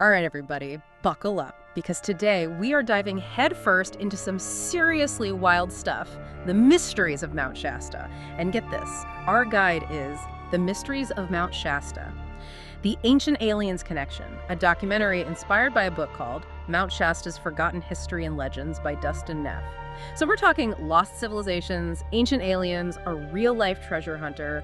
All right, everybody, buckle up, because today we are diving headfirst into some seriously wild stuff, the mysteries of Mount Shasta. And get this, our guide is The Mysteries of Mount Shasta, The Ancient Aliens Connection, a documentary inspired by a book called Mount Shasta's Forgotten History and Legends by Dustin Neff. So we're talking lost civilizations, ancient aliens, a real-life treasure hunter.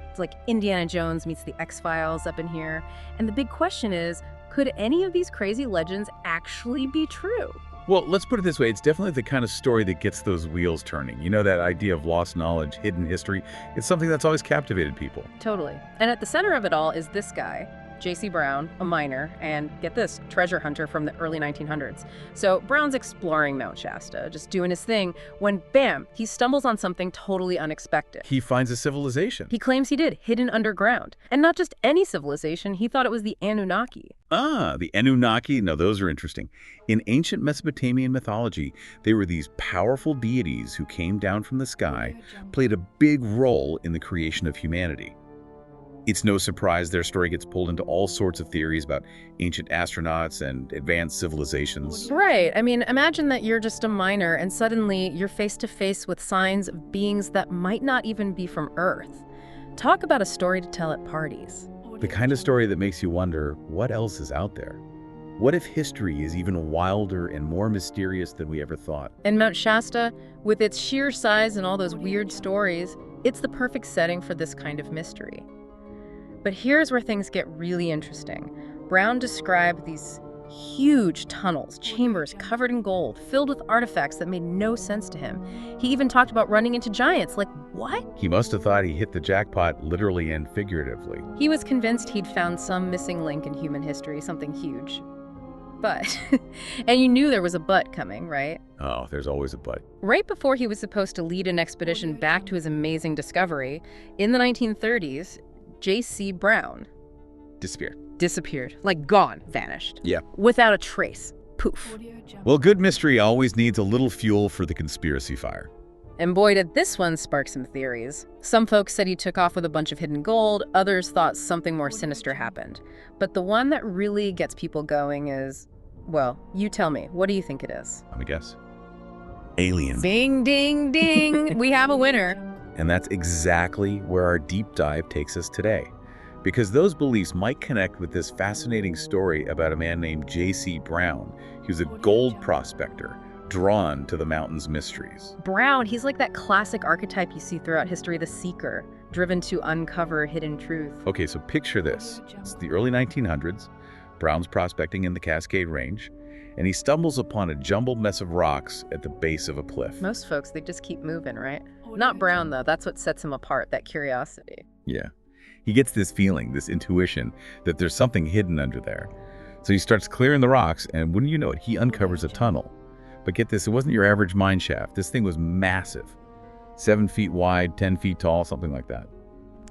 It's like Indiana Jones meets the X-Files up in here. And the big question is, could any of these crazy legends actually be true? Well, let's put it this way. It's definitely the kind of story that gets those wheels turning. You know, that idea of lost knowledge, hidden history. It's something that's always captivated people. Totally. And at the center of it all is this guy, J.C. Brown, a miner, and get this, treasure hunter from the early 1900s. So Brown's exploring Mount Shasta, just doing his thing, when bam, he stumbles on something totally unexpected. He finds a civilization. He claims he did, hidden underground. And not just any civilization, he thought it was the Anunnaki. Ah, the Anunnaki. No, those are interesting. In ancient Mesopotamian mythology, they were these powerful deities who came down from the sky, played a big role in the creation of humanity. It's no surprise their story gets pulled into all sorts of theories about ancient astronauts and advanced civilizations. Right. I mean, imagine that you're just a miner and suddenly you're face to face with signs of beings that might not even be from Earth. Talk about a story to tell at parties. The kind of story that makes you wonder, what else is out there? What if history is even wilder and more mysterious than we ever thought? And Mount Shasta, with its sheer size and all those weird stories, it's the perfect setting for this kind of mystery. But here's where things get really interesting. Brown described these huge tunnels, chambers covered in gold, filled with artifacts that made no sense to him. He even talked about running into giants. Like, what? He must have thought he hit the jackpot literally and figuratively. He was convinced he'd found some missing link in human history, something huge. But, and you knew there was a but coming, right? Oh, there's always a but. Right before he was supposed to lead an expedition back to his amazing discovery, in the 1930s, J.C. Brown disappeared, like gone, vanished. Yeah. Without a trace. Poof. Well, good mystery always needs a little fuel for the conspiracy fire. And boy, did this one spark some theories. Some folks said he took off with a bunch of hidden gold, others thought something more sinister happened. But the one that really gets people going is, well, you tell me, what do you think it is? Let me guess. Aliens. Ding, ding, ding. We have a winner. And that's exactly where our deep dive takes us today. Because those beliefs might connect with this fascinating story about a man named J.C. Brown. He was a gold prospector, drawn to the mountain's mysteries. Brown, he's like that classic archetype you see throughout history, the seeker, driven to uncover hidden truth. Okay, so picture this. It's the early 1900s. Brown's prospecting in the Cascade Range, and he stumbles upon a jumbled mess of rocks at the base of a cliff. Most folks, they just keep moving, right? Not Brown, though. That's what sets him apart, that curiosity. Yeah. He gets this feeling, this intuition, that there's something hidden under there. So he starts clearing the rocks, and wouldn't you know it, he uncovers a tunnel. But get this, it wasn't your average mine shaft. This thing was massive. 7 feet wide, 10 feet tall, something like that.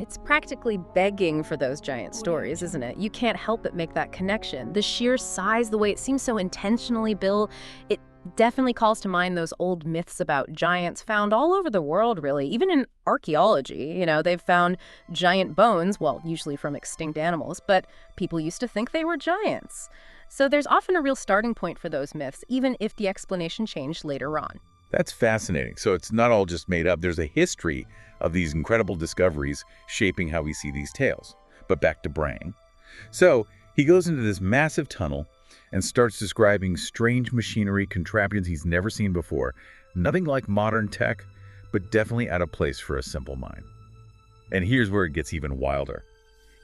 It's practically begging for those giant stories, isn't it? You can't help but make that connection. The sheer size, the way it seems so intentionally built, it definitely calls to mind those old myths about giants found all over the world, really. Even in archaeology, you know, they've found giant bones, well, usually from extinct animals, but people used to think they were giants. So there's often a real starting point for those myths, even if the explanation changed later on. That's fascinating. So it's not all just made up. There's a history of these incredible discoveries shaping how we see these tales. But back to Brown. So he goes into this massive tunnel and starts describing strange machinery, contraptions he's never seen before. Nothing like modern tech, but definitely out of place for a simple mine. And here's where it gets even wilder.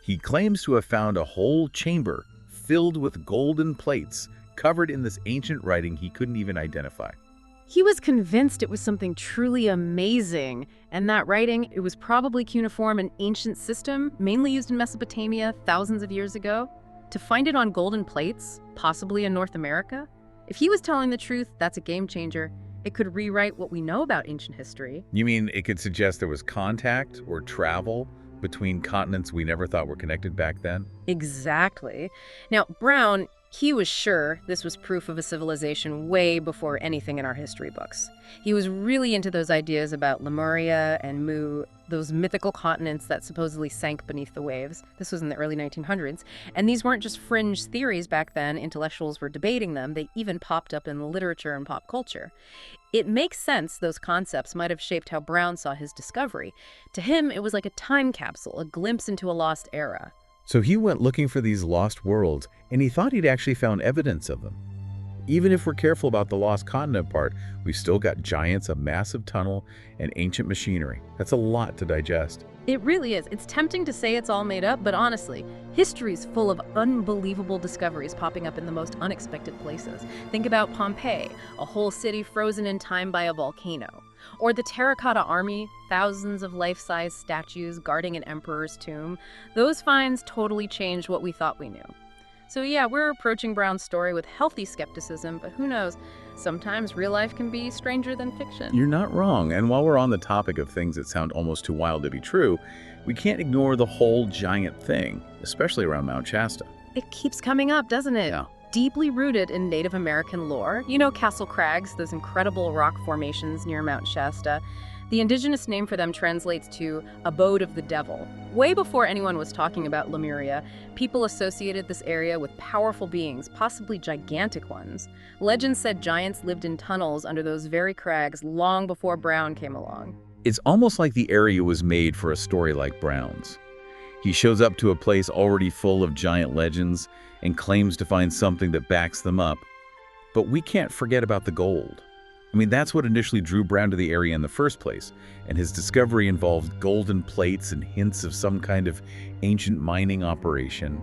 He claims to have found a whole chamber filled with golden plates covered in this ancient writing he couldn't even identify. He was convinced it was something truly amazing, and that writing, it was probably cuneiform, an ancient system, mainly used in Mesopotamia thousands of years ago. To find it on golden plates, possibly in North America? If he was telling the truth, that's a game changer. It could rewrite what we know about ancient history. You mean it could suggest there was contact or travel between continents we never thought were connected back then? Exactly. Now, Brown, He was sure this was proof of a civilization way before anything in our history books. He was really into those ideas about Lemuria and Mu, those mythical continents that supposedly sank beneath the waves. This was in the early 1900s. And these weren't just fringe theories back then. Intellectuals were debating them. They even popped up in literature and pop culture. It makes sense those concepts might have shaped how Brown saw his discovery. To him, it was like a time capsule, a glimpse into a lost era. So he went looking for these lost worlds, and he thought he'd actually found evidence of them. Even if we're careful about the lost continent part, we've still got giants, a massive tunnel, and ancient machinery. That's a lot to digest. It really is. It's tempting to say it's all made up, but honestly, history's full of unbelievable discoveries popping up in the most unexpected places. Think about Pompeii, a whole city frozen in time by a volcano. Or the Terracotta Army, thousands of life-size statues guarding an emperor's tomb. Those finds totally changed what we thought we knew. So yeah, we're approaching Brown's story with healthy skepticism, but who knows, sometimes real life can be stranger than fiction. You're not wrong, and while we're on the topic of things that sound almost too wild to be true, we can't ignore the whole giant thing, especially around Mount Shasta. It keeps coming up, doesn't it? Yeah. Deeply rooted in Native American lore. You know Castle Crags, those incredible rock formations near Mount Shasta. The indigenous name for them translates to abode of the devil. Way before anyone was talking about Lemuria, people associated this area with powerful beings, possibly gigantic ones. Legends said giants lived in tunnels under those very crags long before Brown came along. It's almost like the area was made for a story like Brown's. He shows up to a place already full of giant legends and claims to find something that backs them up. But we can't forget about the gold. I mean, that's what initially drew Brown to the area in the first place, and his discovery involved golden plates and hints of some kind of ancient mining operation.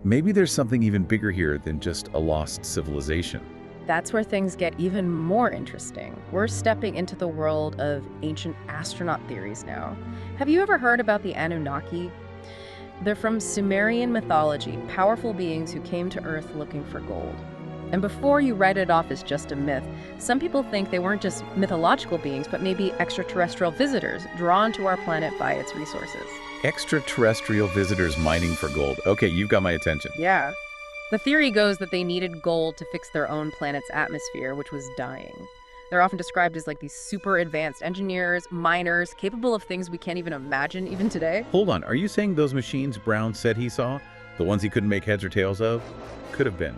Maybe there's something even bigger here than just a lost civilization. That's where things get even more interesting. We're stepping into the world of ancient astronaut theories now. Have you ever heard about the Anunnaki? They're from Sumerian mythology, powerful beings who came to Earth looking for gold. And before you write it off as just a myth, some people think they weren't just mythological beings, but maybe extraterrestrial visitors drawn to our planet by its resources. Extraterrestrial visitors mining for gold. Okay, you've got my attention. Yeah. The theory goes that they needed gold to fix their own planet's atmosphere, which was dying. They're often described as like these super advanced engineers, miners, capable of things we can't even imagine even today. Hold on, are you saying those machines Brown said he saw, the ones he couldn't make heads or tails of, could have been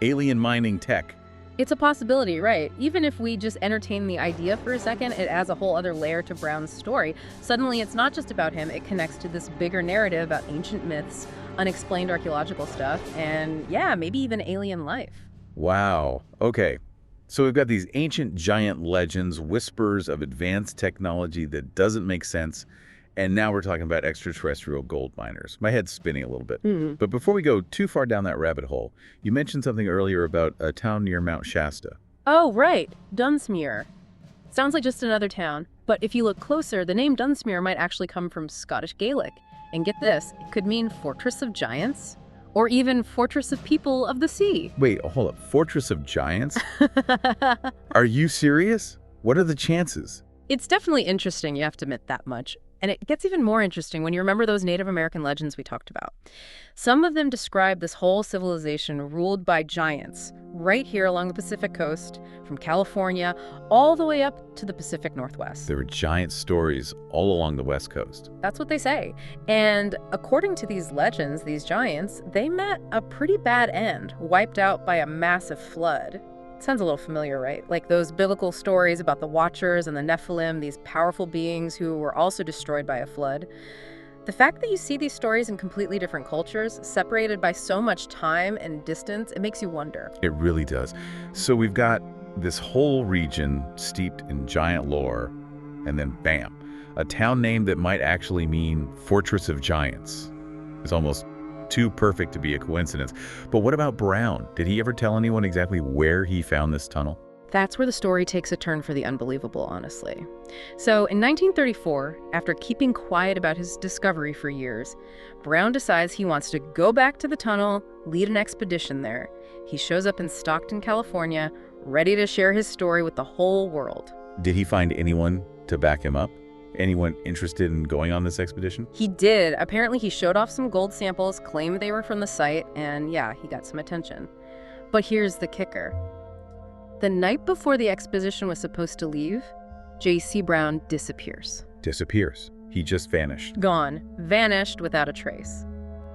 alien mining tech? It's a possibility, right? Even if we just entertain the idea for a second, it adds a whole other layer to Brown's story. Suddenly, it's not just about him, it connects to this bigger narrative about ancient myths, unexplained archaeological stuff, and yeah, maybe even alien life. Wow. Okay. So we've got these ancient giant legends, whispers of advanced technology that doesn't make sense, and now we're talking about extraterrestrial gold miners. My head's spinning a little bit. But before we go too far down that rabbit hole, you mentioned something earlier about a town near Mount Shasta. Oh, right. Dunsmuir. Sounds like just another town. But if you look closer, the name Dunsmuir might actually come from Scottish Gaelic. And get this, it could mean Fortress of Giants, or even Fortress of People of the Sea. Wait, hold up. Fortress of Giants? Are you serious? What are the chances? It's definitely interesting, you have to admit that much. And it gets even more interesting when you remember those Native American legends we talked about. Some of them describe this whole civilization ruled by giants right here along the Pacific coast, from California all the way up to the Pacific Northwest. There were giant stories all along the West Coast. That's what they say. And according to these legends, these giants, they met a pretty bad end, wiped out by a massive flood. Sounds a little familiar, right? Like those biblical stories about the Watchers and the Nephilim, these powerful beings who were also destroyed by a flood. The fact that you see these stories in completely different cultures, separated by so much time and distance, it makes you wonder. It really does. So we've got this whole region steeped in giant lore, and then bam, a town name that might actually mean Fortress of Giants. It's almost too perfect to be a coincidence. But what about Brown? Did he ever tell anyone exactly where he found this tunnel? That's where the story takes a turn for the unbelievable, honestly. So in 1934, after keeping quiet about his discovery for years, Brown decides he wants to go back to the tunnel, lead an expedition there. He shows up in Stockton, California, ready to share his story with the whole world. Did he find anyone to back him up? Anyone interested in going on this expedition? He did. Apparently he showed off some gold samples, claimed they were from the site, and yeah, he got some attention. But here's the kicker. The night before the expedition was supposed to leave, J.C. Brown disappears. Disappears. He just vanished. Gone. Vanished without a trace.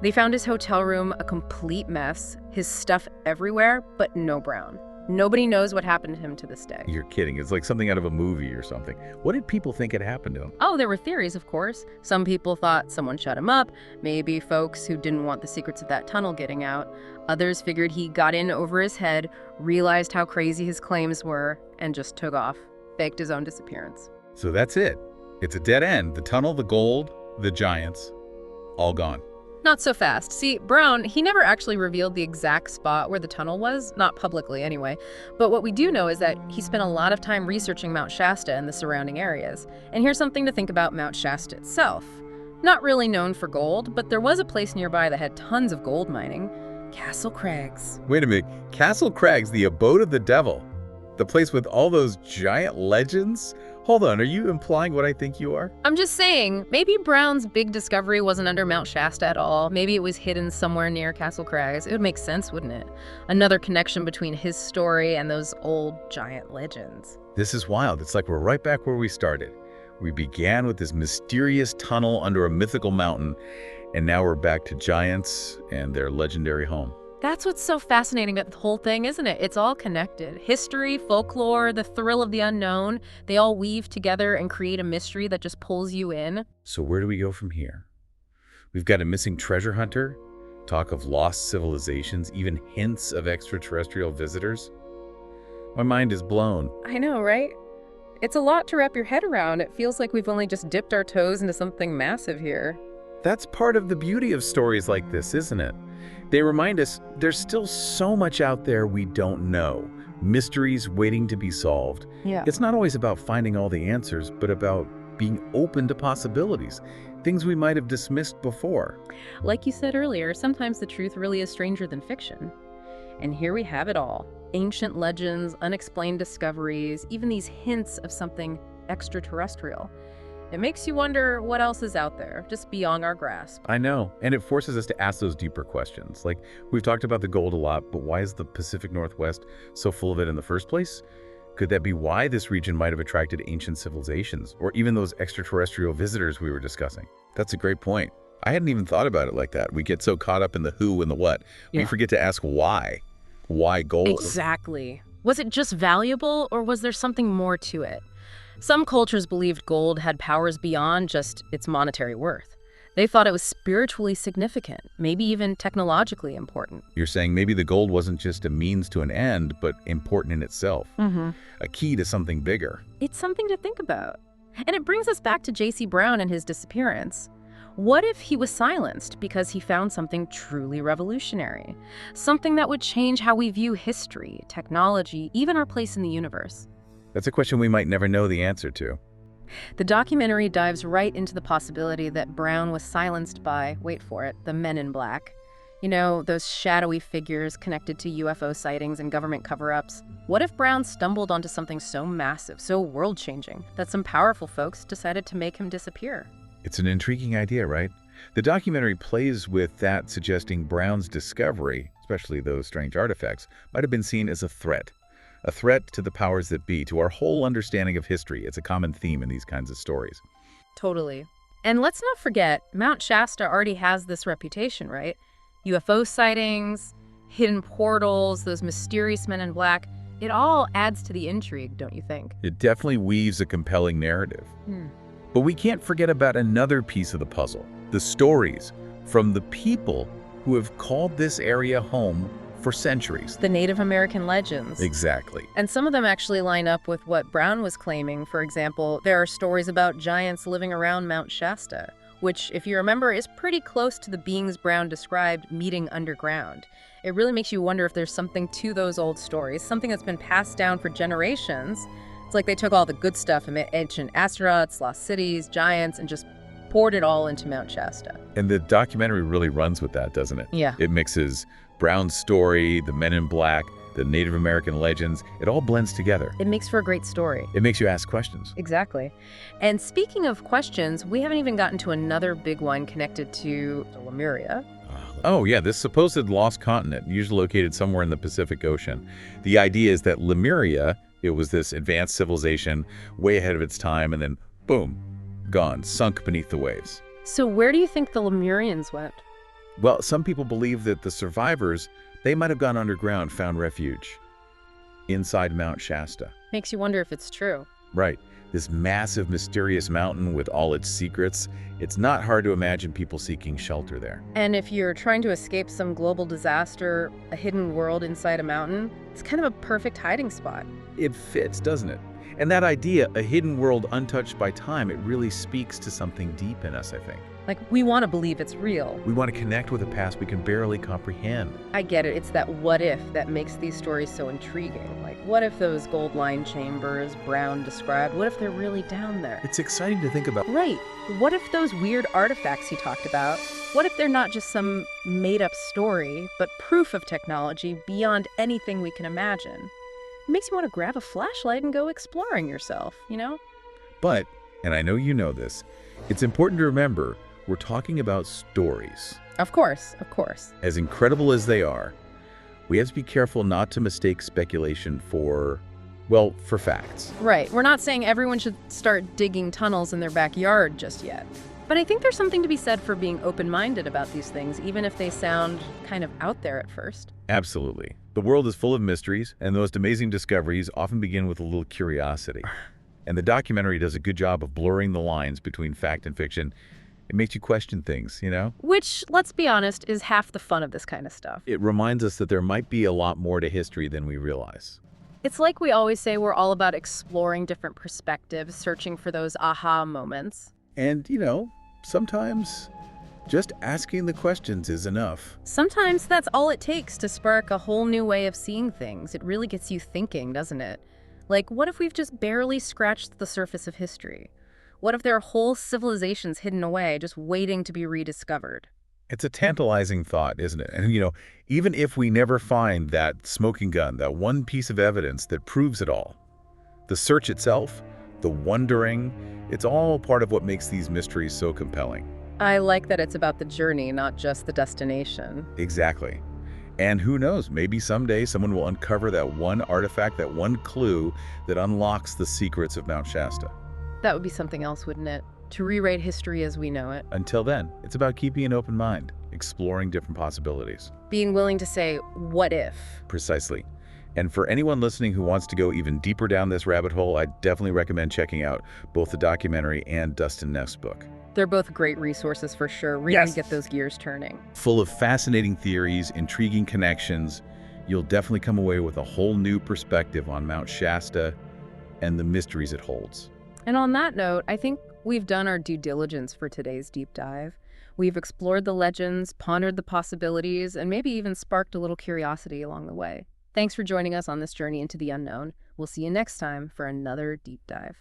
They found his hotel room a complete mess, his stuff everywhere, but no Brown. Nobody knows what happened to him to this day. You're kidding. It's like something out of a movie or something. What did people think had happened to him? Oh, there were theories, of course. Some people thought someone shut him up, maybe folks who didn't want the secrets of that tunnel getting out. Others figured he got in over his head, realized how crazy his claims were, and just took off, faked his own disappearance. So that's it. It's a dead end. The tunnel, the gold, the giants, all gone. Not so fast. See, Brown, he never actually revealed the exact spot where the tunnel was, not publicly anyway. But what we do know is that he spent a lot of time researching Mount Shasta and the surrounding areas. And here's something to think about Mount Shasta itself. Not really known for gold, but there was a place nearby that had tons of gold mining. Castle Crags. Wait a minute. Castle Crags, the abode of the devil. The place with all those giant legends? Hold on, are you implying what I think you are? I'm just saying, maybe Brown's big discovery wasn't under Mount Shasta at all. Maybe it was hidden somewhere near Castle Crags. It would make sense, wouldn't it? Another connection between his story and those old giant legends. This is wild. It's like we're right back where we started. We began with this mysterious tunnel under a mythical mountain, and now we're back to giants and their legendary home. That's what's so fascinating about the whole thing, isn't it? It's all connected. History, folklore, the thrill of the unknown, they all weave together and create a mystery that just pulls you in. So where do we go from here? We've got a missing treasure hunter, talk of lost civilizations, even hints of extraterrestrial visitors. My mind is blown. I know, right? It's a lot to wrap your head around. It feels like we've only just dipped our toes into something massive here. That's part of the beauty of stories like this, isn't it? They remind us there's still so much out there we don't know. Mysteries waiting to be solved. Yeah. It's not always about finding all the answers, but about being open to possibilities. Things we might have dismissed before. Like you said earlier, sometimes the truth really is stranger than fiction. And here we have it all. Ancient legends, unexplained discoveries, even these hints of something extraterrestrial. It makes you wonder what else is out there, just beyond our grasp. I know, and it forces us to ask those deeper questions. Like, we've talked about the gold a lot, but why is the Pacific Northwest so full of it in the first place? Could that be why this region might have attracted ancient civilizations, or even those extraterrestrial visitors we were discussing? That's a great point. I hadn't even thought about it like that. We get so caught up in the who and the what. We forget to ask why. Why gold? Exactly. Was it just valuable, or was there something more to it? Some cultures believed gold had powers beyond just its monetary worth. They thought it was spiritually significant, maybe even technologically important. You're saying maybe the gold wasn't just a means to an end, but important in itself. A key to something bigger. It's something to think about. And it brings us back to J.C. Brown and his disappearance. What if he was silenced because he found something truly revolutionary? Something that would change how we view history, technology, even our place in the universe? That's a question we might never know the answer to. The documentary dives right into the possibility that Brown was silenced by, wait for it, the Men in Black. You know, those shadowy figures connected to UFO sightings and government cover-ups. What if Brown stumbled onto something so massive, so world-changing, that some powerful folks decided to make him disappear? It's an intriguing idea, right? The documentary plays with that, suggesting Brown's discovery, especially those strange artifacts, might have been seen as a threat. A threat to the powers that be, to our whole understanding of history. It's a common theme in these kinds of stories. Totally. And let's not forget, Mount Shasta already has this reputation, right? UFO sightings, hidden portals, those mysterious men in black. It all adds to the intrigue, don't you think? It definitely weaves a compelling narrative. But we can't forget about another piece of the puzzle. The stories from the people who have called this area home for centuries. The Native American legends. Exactly. And some of them actually line up with what Brown was claiming. For example, there are stories about giants living around Mount Shasta, which, if you remember, is pretty close to the beings Brown described meeting underground. It really makes you wonder if there's something to those old stories, something that's been passed down for generations. It's like they took all the good stuff from ancient astronauts, lost cities, giants, and just poured it all into Mount Shasta. And the documentary really runs with that, doesn't it? Yeah. It mixes Brown's story, the Men in Black, the Native American legends. It all blends together. It makes for a great story. It makes you ask questions. Exactly. And speaking of questions, we haven't even gotten to another big one connected to Lemuria. Oh, yeah, this supposed lost continent, usually located somewhere in the Pacific Ocean. The idea is that Lemuria, it was this advanced civilization way ahead of its time, and then, boom, gone, sunk beneath the waves. So where do you think the Lemurians went? Well, some people believe that the survivors, they might have gone underground, found refuge inside Mount Shasta. Makes you wonder if it's true. Right. This massive, mysterious mountain with all its secrets, it's not hard to imagine people seeking shelter there. And if you're trying to escape some global disaster, a hidden world inside a mountain, it's kind of a perfect hiding spot. It fits, doesn't it? And that idea, a hidden world untouched by time, it really speaks to something deep in us, I think. Like, we want to believe it's real. We want to connect with a past we can barely comprehend. I get it. It's that what if that makes these stories so intriguing. Like, what if those gold-lined chambers Brown described, what if they're really down there? It's exciting to think about. Right. What if those weird artifacts he talked about, what if they're not just some made-up story, but proof of technology beyond anything we can imagine? It makes you want to grab a flashlight and go exploring yourself, you know? But, and I know you know this, it's important to remember we're talking about stories. Of course, of course. As incredible as they are, we have to be careful not to mistake speculation for, well, for facts. Right. We're not saying everyone should start digging tunnels in their backyard just yet. But I think there's something to be said for being open-minded about these things, even if they sound kind of out there at first. Absolutely. The world is full of mysteries, and the most amazing discoveries often begin with a little curiosity. And the documentary does a good job of blurring the lines between fact and fiction. It makes you question things, you know? Which, let's be honest, is half the fun of this kind of stuff. It reminds us that there might be a lot more to history than we realize. It's like we always say, we're all about exploring different perspectives, searching for those aha moments. And, you know, sometimes just asking the questions is enough. Sometimes that's all it takes to spark a whole new way of seeing things. It really gets you thinking, doesn't it? Like, what if we've just barely scratched the surface of history? What if there are whole civilizations hidden away, just waiting to be rediscovered? It's a tantalizing thought, isn't it? And, you know, even if we never find that smoking gun, that one piece of evidence that proves it all, the search itself, the wondering, it's all part of what makes these mysteries so compelling. I like that it's about the journey, not just the destination. Exactly. And who knows, maybe someday someone will uncover that one artifact, that one clue that unlocks the secrets of Mount Shasta. That would be something else, wouldn't it? To rewrite history as we know it. Until then, it's about keeping an open mind, exploring different possibilities. Being willing to say, what if? Precisely. And for anyone listening who wants to go even deeper down this rabbit hole, I definitely recommend checking out both the documentary and Dustin Neff's book. They're both great resources for sure. Really get those gears turning. Full of fascinating theories, intriguing connections. You'll definitely come away with a whole new perspective on Mount Shasta and the mysteries it holds. And on that note, I think we've done our due diligence for today's deep dive. We've explored the legends, pondered the possibilities, and maybe even sparked a little curiosity along the way. Thanks for joining us on this journey into the unknown. We'll see you next time for another deep dive.